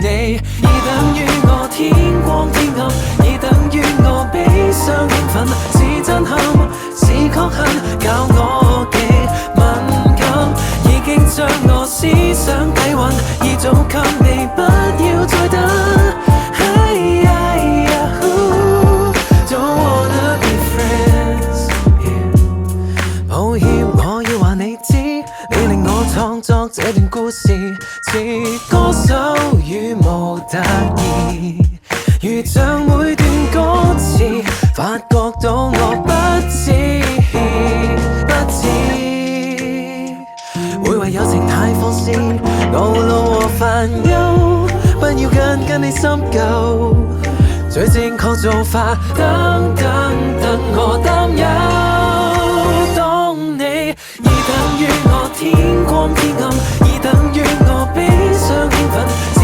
你，已等於我天光天暗，已等於我悲傷興奮，是震撼，是確幸，教我極敏感，已經將我思想底蘊，已早給你，不要再等。Don't wanna be friends, yeah. 抱歉，我要話你知，你令我創作這段故事，似歌手與模特兒，如像每段歌詞，發覺到我不知，會為友情太放肆，惱怒和煩憂，不要跟你深究，最正確做法，等我擔憂。當你已等於我天光天暗，已等於我悲傷興奮。